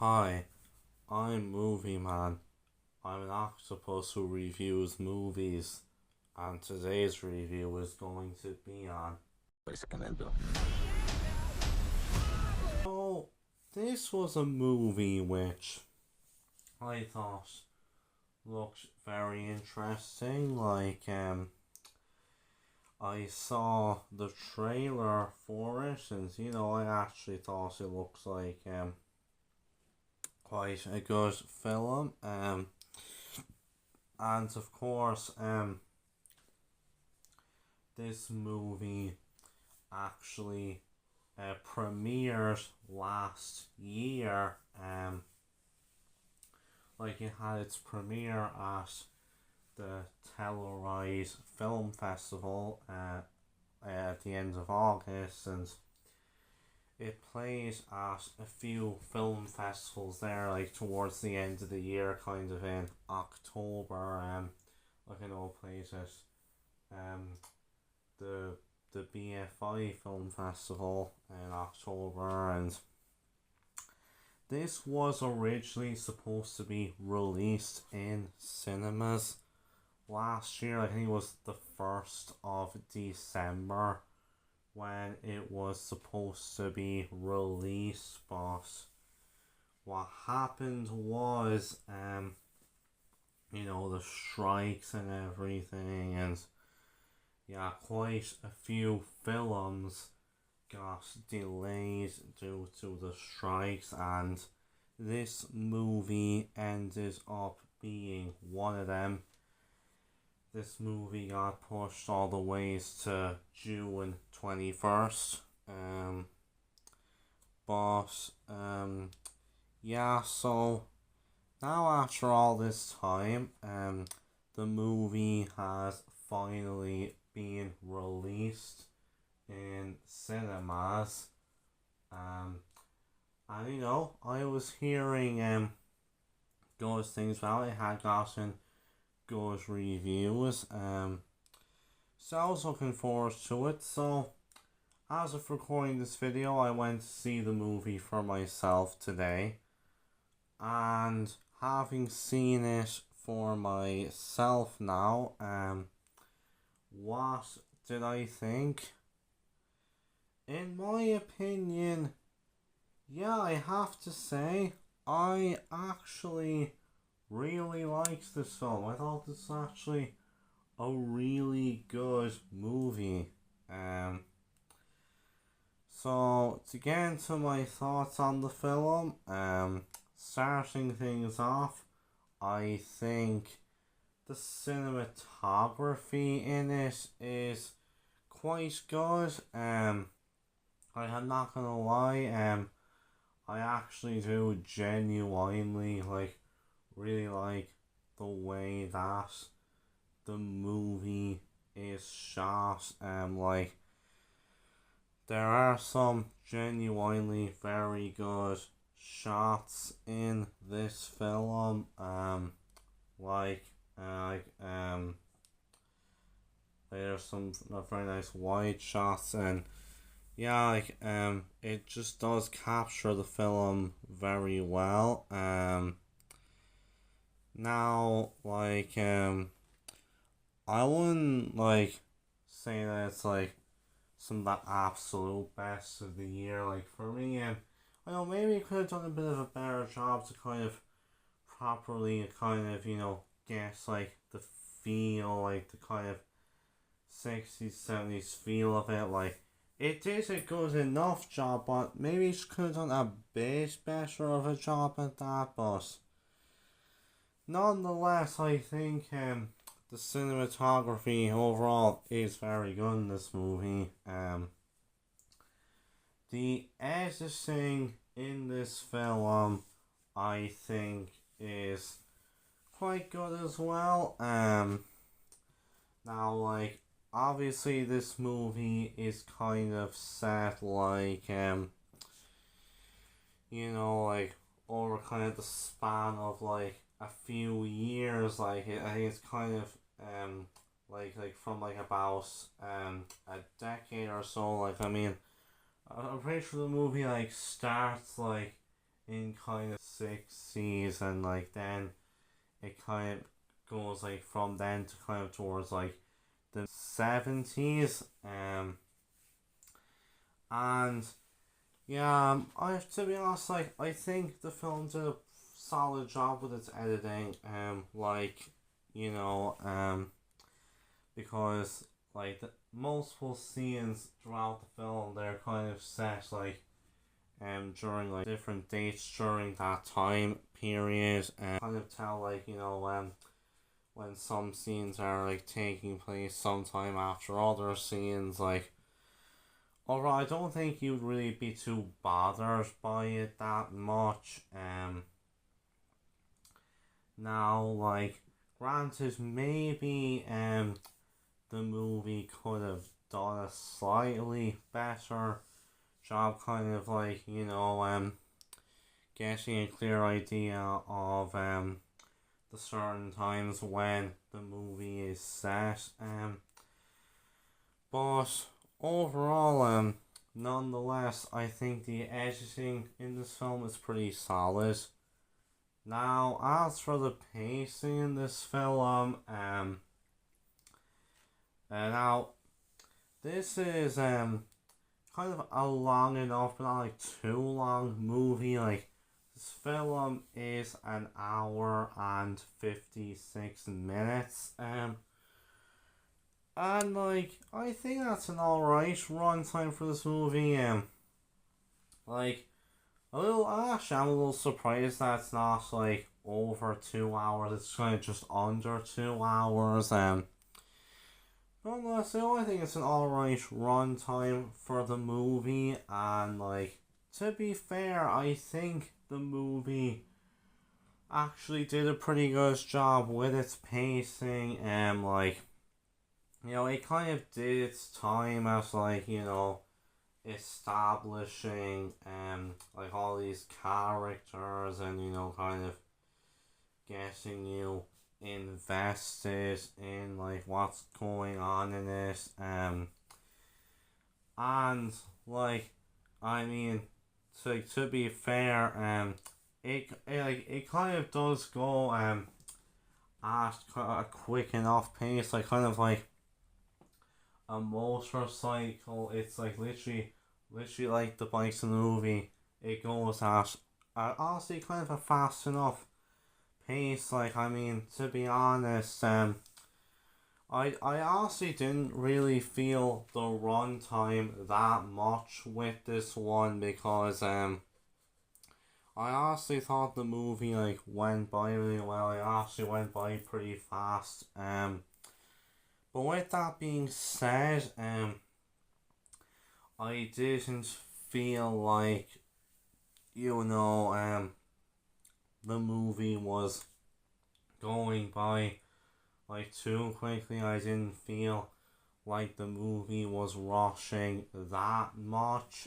Hi, I'm Movie Man. I'm an octopus who reviews movies, and today's review is going to be on. So, this was a movie which I thought looked very interesting. I saw the trailer for it, and I actually thought it looks like quite a good film. And of course, this movie actually premiered last year. It had its premiere at the Telluride Film Festival at the end of August, and it played at a few film festivals there, like towards the end of the year, kind of in October. I know it plays at the BFI Film Festival in October, and this was originally supposed to be released in cinemas last year. I think it was the 1st of December when it was supposed to be released, but what happened was the strikes and everything, and yeah, quite a few films got delayed due to the strikes, and this movie ended up being one of them. This movie got pushed all the ways to June 21st. Yeah, so now after all this time, the movie has finally been released in cinemas. And I was hearing good things about it. Had gotten good reviews. So I was looking forward to it. So as of recording this video, I went to see the movie for myself today, and having seen it for myself now, what did I think? In my opinion, yeah, I have to say, I actually really liked this film. I thought this was actually a really good movie. So to get into my thoughts on the film, starting things off, I think the cinematography in it is quite good. I'm not gonna lie, I actually do genuinely really like the way that the movie is shot. There are some genuinely very good shots in this film. Like like there's some very nice wide shots, and yeah, it just does capture the film very well. Now, I wouldn't say that it's some of the absolute best of the year. Like for me, I know maybe it could have done a bit of a better job to kind of properly guess the feel, the kind of 60s 70s feel of it. It did a good enough job, but maybe it could have done a bit better of a job at that. But nonetheless, I think the cinematography overall is very good in this movie. The editing in this film, I think, is quite good as well. Now, obviously this movie is kind of set over kind of the span of a few years. I think it's kind of from about a decade or so. I'm pretty sure the movie starts in kind of 60s, and like then it kind of goes like from then to kind of towards like the 70s. And yeah, I have to be honest, like I think the film did a solid job with its editing. Like, you know, because like the multiple scenes throughout the film, they're kind of set like during like different dates during that time period, and kind of tell like, you know, when some scenes are like taking place sometime after other scenes, like, although I don't think you'd really be too bothered by it that much. Now, like, granted, maybe the movie could have done a slightly better job, kind of like, you know, getting a clear idea of the certain times when the movie is set. But overall, nonetheless, I think the editing in this film is pretty solid. Now, as for the pacing in this film, now this is kind of a long enough but not like too long movie. Like, this film is an hour and 56 minutes. And like I think that's an alright runtime for this movie. Like I'm a little surprised that it's not like over 2 hours. It's kind of just under 2 hours. Nonetheless, I think it's an alright runtime for the movie, and like, to be fair, I think the movie actually did a pretty good job with its pacing. Like, you know, it kind of did its time as like, you know, establishing like all these characters, and you know, kind of getting you invested in like what's going on in it. And like, I mean, to be fair, it kind of does go at a quick enough pace, like kind of like a motorcycle. It's like literally like the bikes in the movie. It goes at honestly kind of a fast enough pace. Like, I mean, to be honest, I honestly didn't really feel the runtime that much with this one, because I honestly thought the movie like went by really well. It actually went by pretty fast. But with that being said, I didn't feel like, you know, the movie was going by like too quickly. I didn't feel like the movie was rushing that much.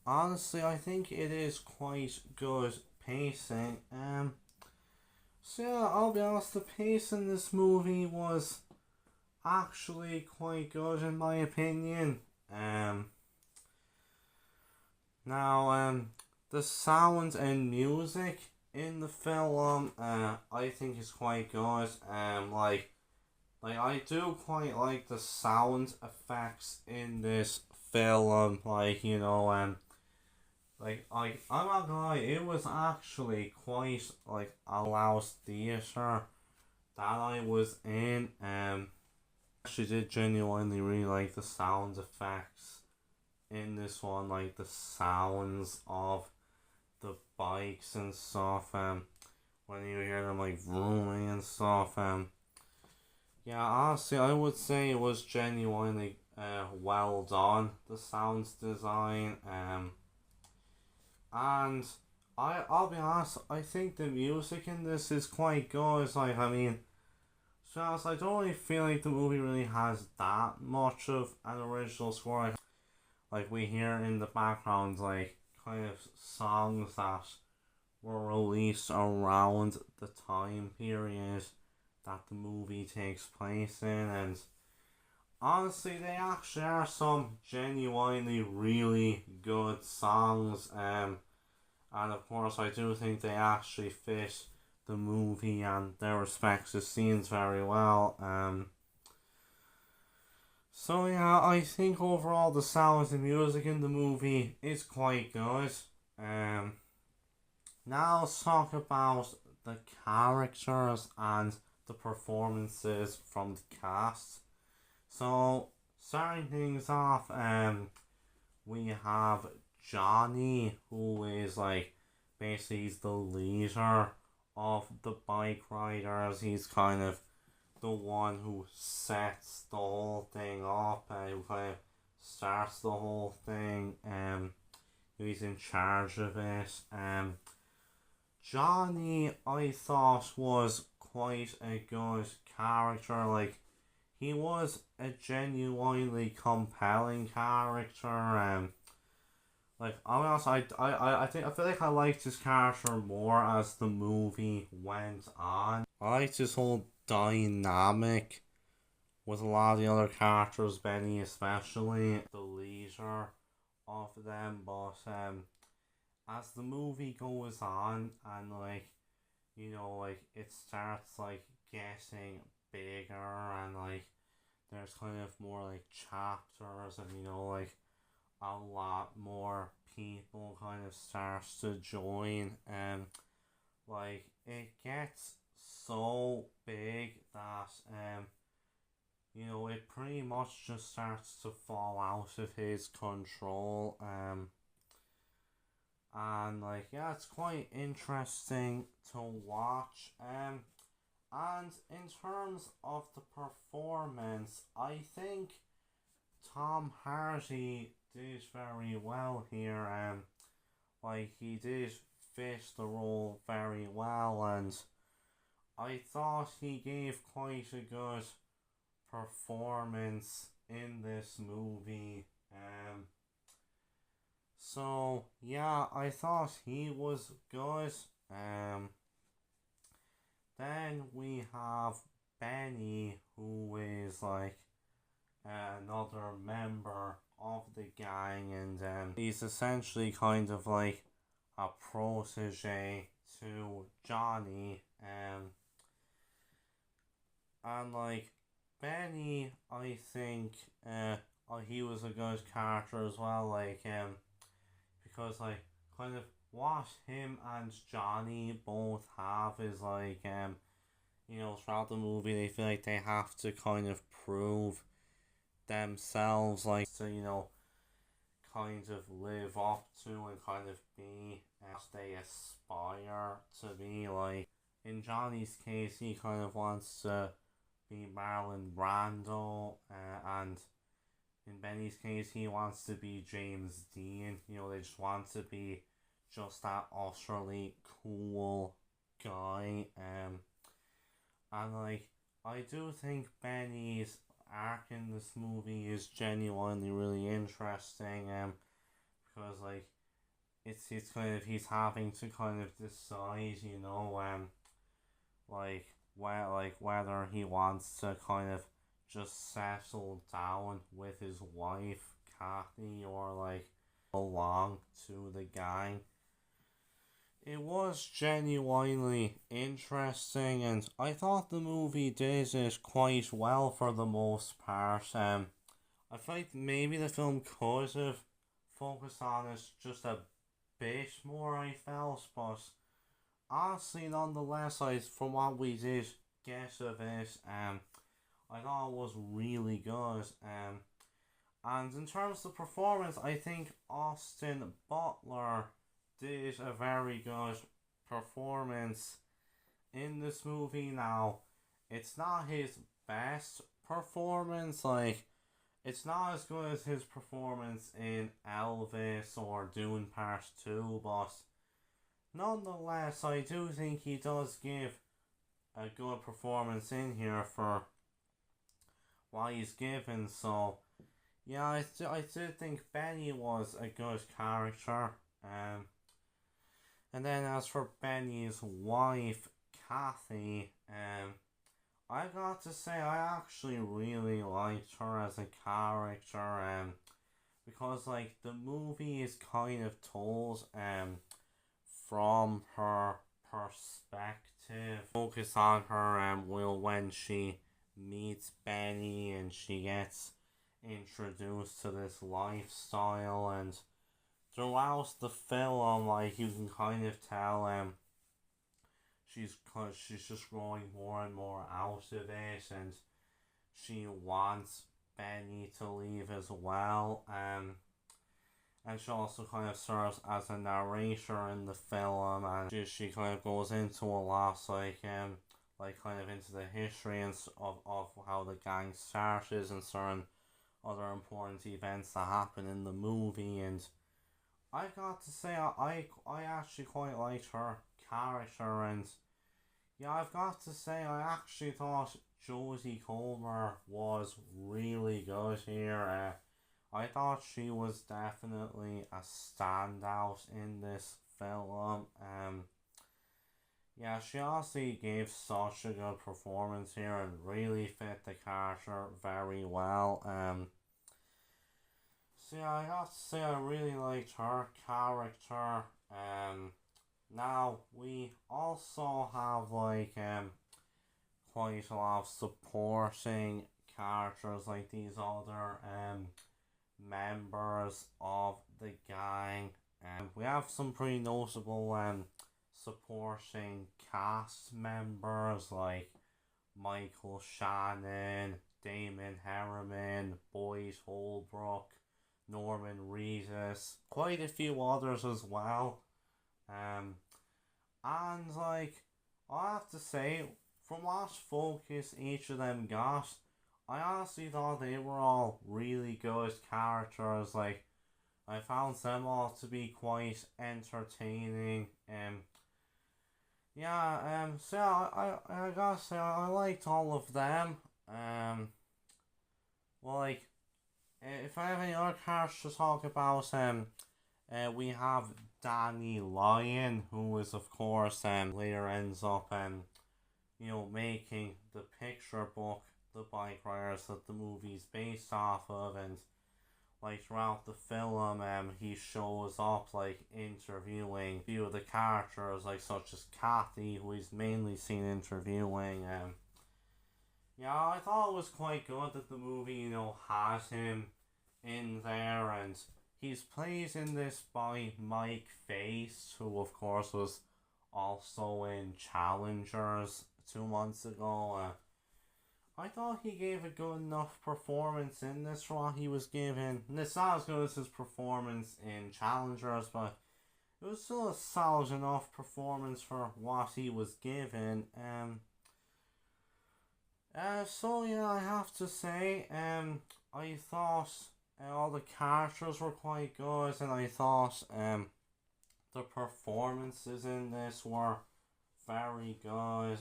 Honestly, I think it is quite good pacing. So yeah, I'll be honest, the pace in this movie was actually quite good in my opinion. Now, the sound and music in the film, I think is quite good. Like I do quite like the sound effects in this film. Like, you know, like I'm not gonna lie, it was actually quite like a loud theater that I was in. Actually did genuinely really like the sound effects in this one, like the sounds of the bikes and stuff. When you hear them like vrooming and stuff. Yeah, honestly, I would say it was genuinely well done, the sounds design. And I'll be honest, I think the music in this is quite good. Like, I mean, to be honest, I don't really feel like the movie really has that much of an original score. Like we hear in the background, like kind of songs that were released around the time period that the movie takes place in, and honestly, they actually are some genuinely really good songs. And of course, I do think they actually fit the movie and their respective scenes very well. So yeah, I think overall the sound and music in the movie is quite good. Um, Now let's talk about the characters and the performances from the cast. So starting things off, we have Johnny, who is like basically he's the leader of the bike riders. He's kind of the one who sets the whole thing up and who kind of starts the whole thing. He's in charge of it. Johnny, I thought was quite a good character. Like he was a genuinely compelling character. Like honestly, I think I feel like I liked his character more as the movie went on. I liked his whole dynamic with a lot of the other characters, Benny especially, the leader of them. But as the movie goes on and like like it starts like getting bigger and like there's kind of more like chapters and like a lot more people kind of starts to join and like it gets so big that it pretty much just starts to fall out of his control. And like yeah, it's quite interesting to watch. And in terms of the performance, I think Tom Hardy did very well here. Like he did fit the role very well, and I thought he gave quite a good performance in this movie. So yeah, I thought he was good. Then we have Benny, who is like another member of the gang, and he's essentially kind of like a protege to Johnny. And like Benny, I think he was a good character as well. Like because like kind of what him and Johnny both have is like throughout the movie they feel like they have to kind of prove themselves, like to kind of live up to and kind of be as they aspire to be. Like in Johnny's case, he kind of wants to be Marlon Brando, and in Benny's case, he wants to be James Dean. They just want to be just that utterly cool guy. And like I do think Benny's arc in this movie is genuinely really interesting. Because like it's kind of he's having to kind of decide, like whether he wants to kind of just settle down with his wife Kathy or like belong to the gang. It was genuinely interesting, and I thought the movie did it quite well for the most part. I feel like maybe the film could have focused on it just a bit more, I felt, but honestly, nonetheless, from what we did get of it, I thought it was really good. And in terms of performance, I think Austin Butler did a very good performance in this movie. Now, it's not his best performance, like, it's not as good as his performance in Elvis or Dune Part 2, but nonetheless, I do think he does give a good performance in here for what he's given. So, yeah, I did think Benny was a good character. And then as for Benny's wife, Kathy, I got to say I actually really liked her as a character. Because like the movie is kind of told from her perspective. Focus on her when she meets Benny and she gets introduced to this lifestyle, and throughout the film, like, you can kind of tell she's just growing more and more out of it, and she wants Benny to leave as well. And she also kind of serves as a narrator in the film, and she kind of goes into a lot, like kind of into the history and of how the gang started and certain other important events that happen in the movie. And I got to say, I actually quite liked her character, and yeah, I've got to say, I actually thought Jodie Comer was really good here. I thought she was definitely a standout in this film. Yeah, she honestly gave such a good performance here and really fit the character very well. So yeah, I got to say I really liked her character. Now we also have like quite a lot of supporting characters, like these other members of the gang. We have some pretty notable supporting cast members like Michael Shannon, Damon Herriman, Boyd Holbrook, Norman Reedus, quite a few others as well. And like, I have to say, from what focus each of them got, I honestly thought they were all really good characters. Like, I found them all to be quite entertaining. So I gotta say I liked all of them. Well, like, if I have any other characters to talk about, we have Danny Lyon, who is of course later ends up making the picture book, The Bikeriders, that the movie's based off of. And like throughout the film, he shows up like interviewing a few of the characters, like such as Kathy, who he's mainly seen interviewing. Yeah, I thought it was quite good that the movie, has him in there, and he's played in this by Mike Faist, who of course was also in Challengers 2 months ago. I thought he gave a good enough performance in this for what he was given. And it's not as good as his performance in Challengers, but it was still a solid enough performance for what he was given. So yeah, I have to say, I thought all the characters were quite good, and I thought the performances in this were very good.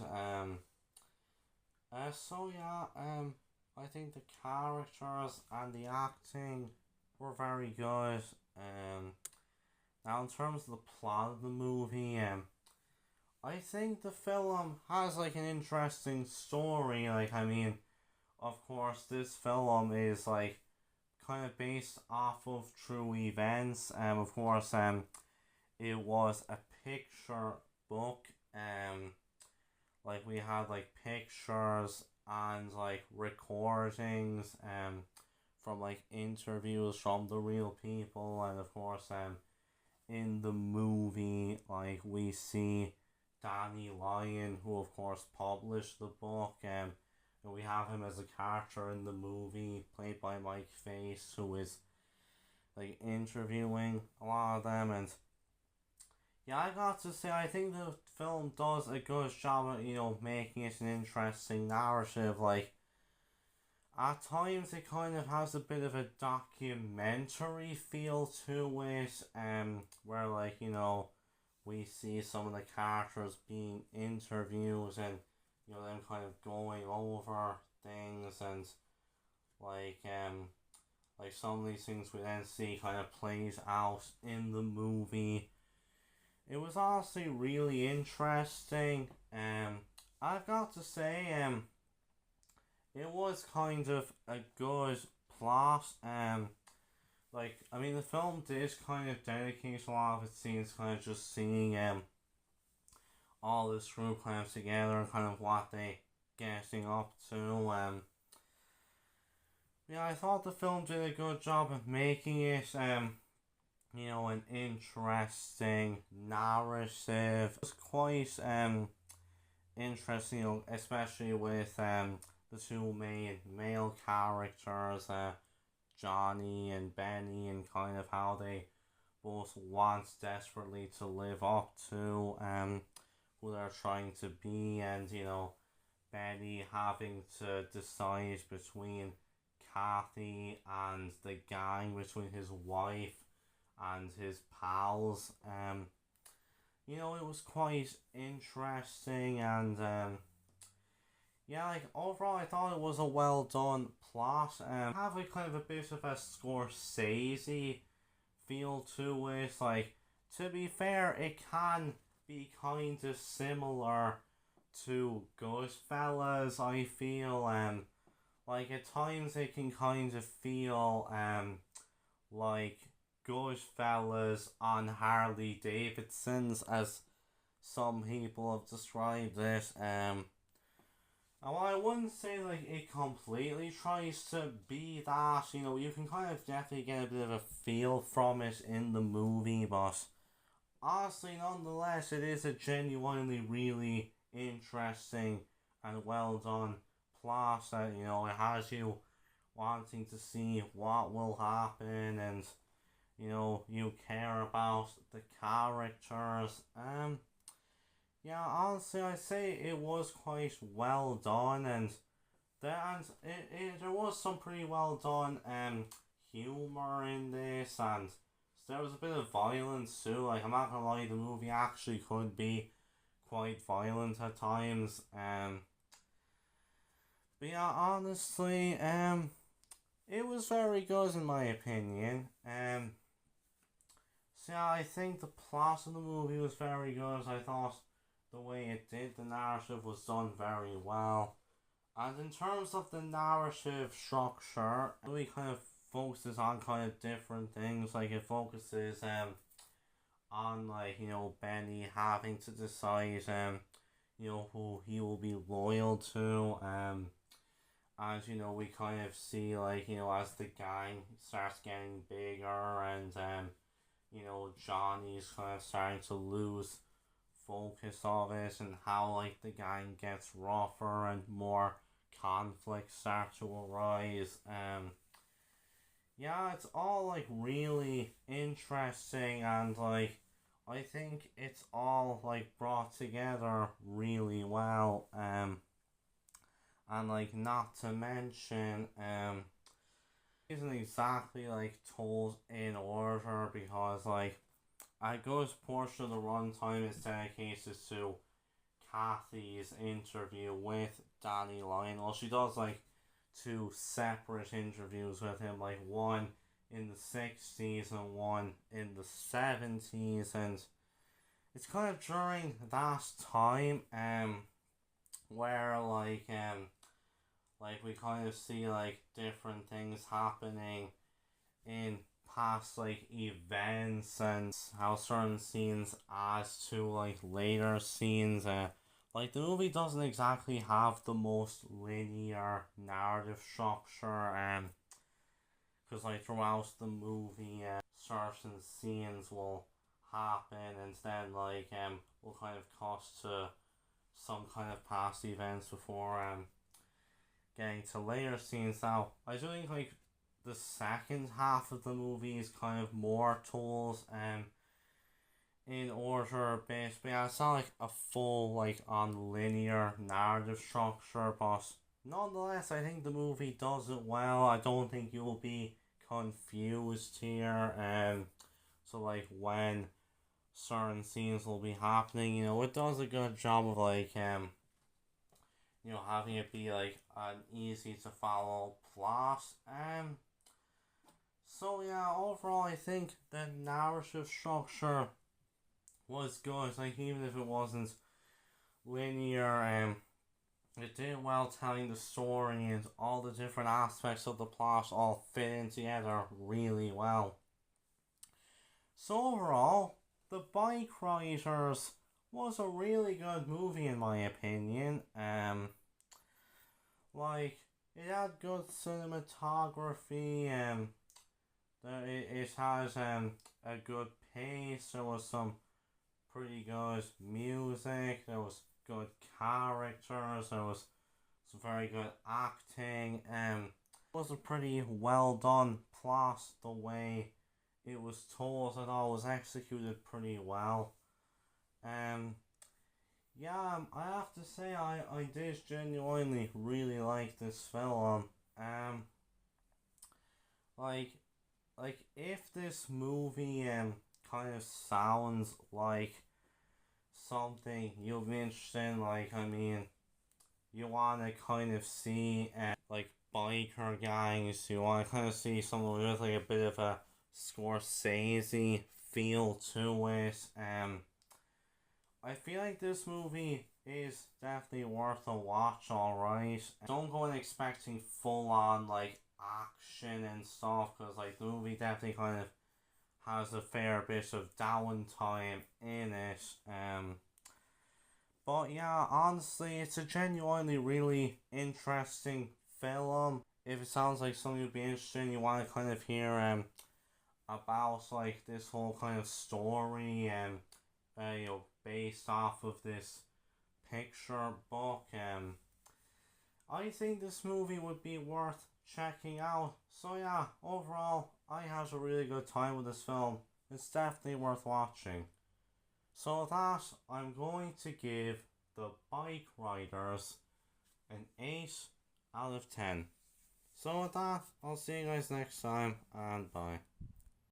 So yeah, I think the characters and the acting were very good. Now in terms of the plot of the movie, I think the film has like an interesting story. Like, I mean, of course, this film is like kind of based off of true events. Of course, it was a picture book. Like, we had like pictures and like recordings from like interviews from the real people. And of course, in the movie, like, we see Danny Lyon, who of course published the book, and we have him as a character in the movie, played by Mike Faist, who is like interviewing a lot of them. And yeah, I got to say, I think the film does a good job at, making it an interesting narrative. Like, at times it kind of has a bit of a documentary feel to it, where like, we see some of the characters being interviewed, and them kind of going over things, and like some of these things we then see kind of plays out in the movie. It was honestly really interesting. I've got to say, it was kind of a good plot. Like, I mean, the film did kind of dedicate a lot of its scenes kind of just seeing all this group kind of together and kind of what they getting up to. Yeah, I thought the film did a good job of making it an interesting narrative. It was quite interesting, especially with the two main male characters, Johnny and Benny, and kind of how they both want desperately to live up to who they're trying to be, and Benny having to decide between Kathy and the gang, between his wife and his pals. It was quite interesting, and yeah, like overall I thought it was a well done plot. Have like kind of a bit of a Scorsese feel to it. Like, to be fair, it can be kind of similar to Goodfellas, I feel. Like at times it can kind of feel like Goodfellas on Harley Davidsons, as some people have described it. And while I wouldn't say like it completely tries to be that, you can kind of definitely get a bit of a feel from it in the movie, but honestly, nonetheless, it is a genuinely really interesting and well done plot that, it has you wanting to see what will happen, and you care about the characters. Yeah, honestly, I'd say it was quite well done, and there was some pretty well done humor in this, and there was a bit of violence too. Like, I'm not gonna lie, the movie actually could be quite violent at times. But yeah, honestly, it was very good in my opinion. So yeah, I think the plot of the movie was very good. I thought the way it did the narrative was done very well. And in terms of the narrative structure, it really kind of focuses on kind of different things. Like, it focuses on, like, Benny having to decide who he will be loyal to. As we kind of see, like, as the gang starts getting bigger, and Johnny's kind of starting to lose focus of it, and how like the gang gets rougher and more conflicts start to arise. Yeah, it's all like really interesting, and like I think it's all like brought together really well. And like, not to mention isn't exactly like told in order, because like a good portion of the runtime is dedicated to Kathy's interview with Danny Lionel. She does like two separate interviews with him, like one in the 60s and one in the 70s, and it's kind of during that time where like we kind of see like different things happening in past like events, and how certain scenes add to like later scenes. Like, the movie doesn't exactly have the most linear narrative structure, because like throughout the movie, certain scenes will happen, and then like will kind of cut to some kind of past events before getting to later scenes. Now, I do think like the second half of the movie is kind of more told in order a bit, but yeah, it's not like a full like on linear narrative structure, but nonetheless I think the movie does it well. I don't think you'll be confused here, so like when certain scenes will be happening, it does a good job of like having it be like an easy to follow plot. So yeah, overall I think the narrative structure was good. Like, even if it wasn't linear, it did well telling the story, and all the different aspects of the plot all fit in together really well. So overall, the Bike Riders was a really good movie in my opinion. Like it had good cinematography. It has a good pace. There was some pretty good music. There was good characters. There was some very good acting. It was a pretty well done plot. The way it was told and all was executed pretty well. Um, yeah, I have to say I did genuinely really like this film. Like if this movie kind of sounds like something you'll be interested in, like I mean, you want to kind of see like biker gangs. You want to kind of see something with like a bit of a Scorsese feel to it. I feel like this movie is definitely worth a watch, alright. Don't go in expecting full on like action and stuff, because like the movie definitely kind of has a fair bit of downtime in it. But yeah, honestly, it's a genuinely really interesting film. If it sounds like something you'd be interested in, you want to kind of hear about like this whole kind of story and based off of this picture book. I think this movie would be worth checking out. So yeah, overall, I had a really good time with this film. It's definitely worth watching. So with that, I'm going to give the Bike Riders an 8 out of 10. So with that, I'll see you guys next time, and bye.